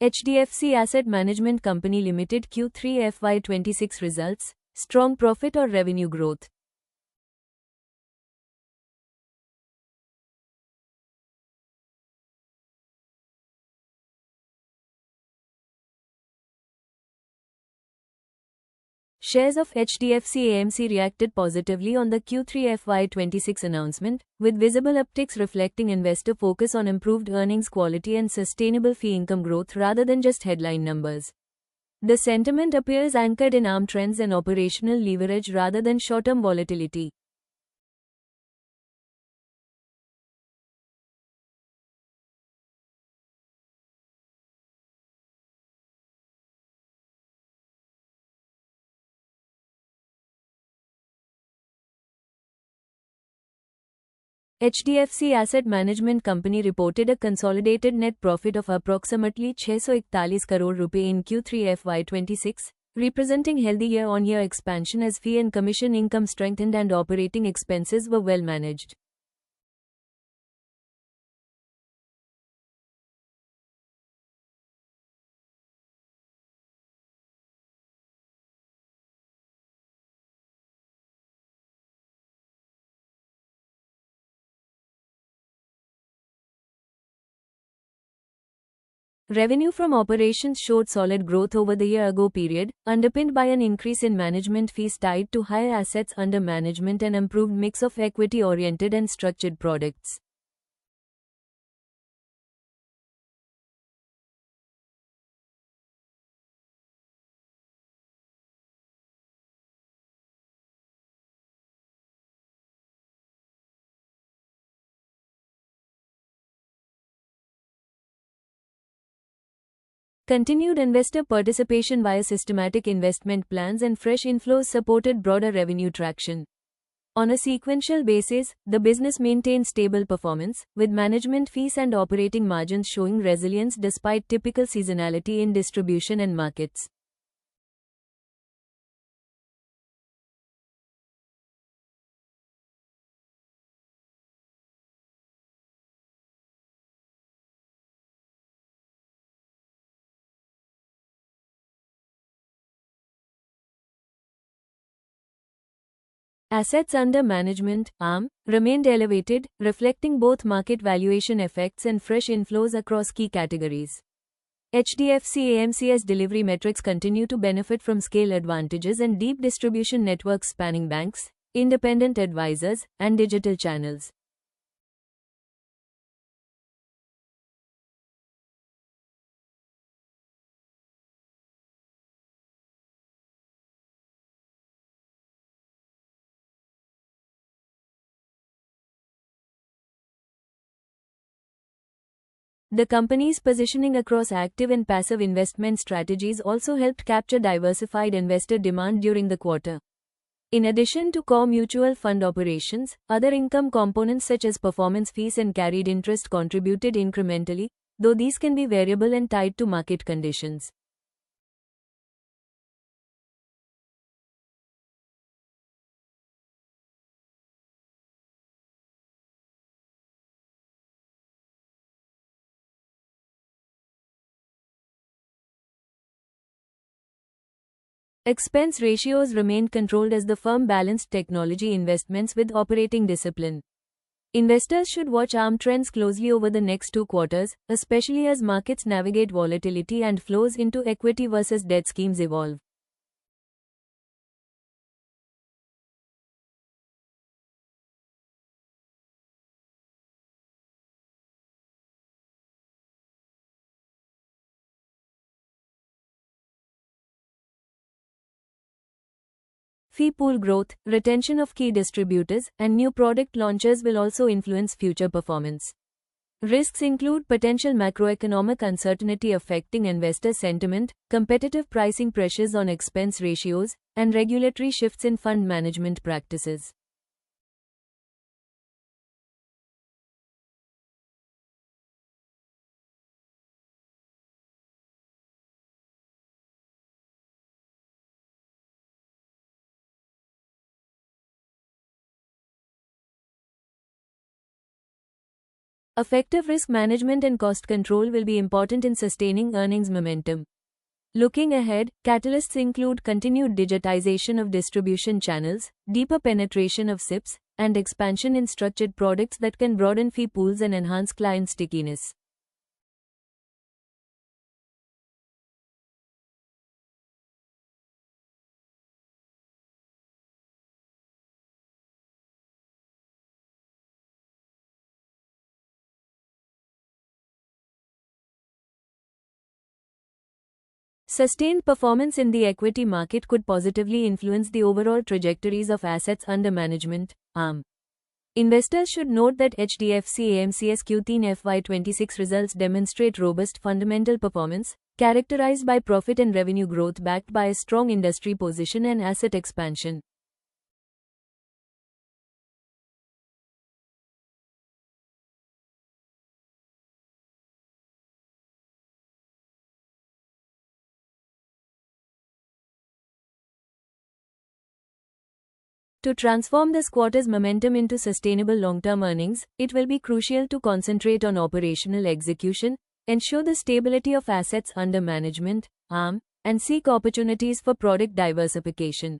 HDFC Asset Management Company Limited Q3 FY26 results, strong profit or revenue growth. Shares of HDFC AMC reacted positively on the Q3 FY26 announcement, with visible upticks reflecting investor focus on improved earnings quality and sustainable fee income growth rather than just headline numbers. The sentiment appears anchored in ARM trends and operational leverage rather than short-term volatility. HDFC Asset Management Company reported a consolidated net profit of approximately 641 crore rupee in Q3 FY26, representing healthy year-on-year expansion as fee and commission income strengthened and operating expenses were well managed. Revenue from operations showed solid growth over the year-ago period, underpinned by an increase in management fees tied to higher assets under management and improved mix of equity-oriented and structured products. Continued investor participation via systematic investment plans and fresh inflows supported broader revenue traction. On a sequential basis, the business maintained stable performance, with management fees and operating margins showing resilience despite typical seasonality in distribution and markets. Assets under management (AUM) remained elevated, reflecting both market valuation effects and fresh inflows across key categories. HDFC AMC's delivery metrics continue to benefit from scale advantages and deep distribution networks spanning banks, independent advisors, and digital channels. The company's positioning across active and passive investment strategies also helped capture diversified investor demand during the quarter. In addition to core mutual fund operations, other income components such as performance fees and carried interest contributed incrementally, though these can be variable and tied to market conditions. Expense ratios remained controlled as the firm balanced technology investments with operating discipline. Investors should watch ARM trends closely over the next 2 quarters, especially as markets navigate volatility and flows into equity versus debt schemes evolve. Fee pool growth, retention of key distributors, and new product launches will also influence future performance. Risks include potential macroeconomic uncertainty affecting investor sentiment, competitive pricing pressures on expense ratios, and regulatory shifts in fund management practices. Effective risk management and cost control will be important in sustaining earnings momentum. Looking ahead, catalysts include continued digitization of distribution channels, deeper penetration of SIPs, and expansion in structured products that can broaden fee pools and enhance client stickiness. Sustained performance in the equity market could positively influence the overall trajectories of assets under management, AUM. Investors should note that HDFC AMC's Q3 FY26 results demonstrate robust fundamental performance, characterized by profit and revenue growth backed by a strong industry position and asset expansion. To transform this quarter's momentum into sustainable long-term earnings, it will be crucial to concentrate on operational execution, ensure the stability of assets under management, AUM, and seek opportunities for product diversification.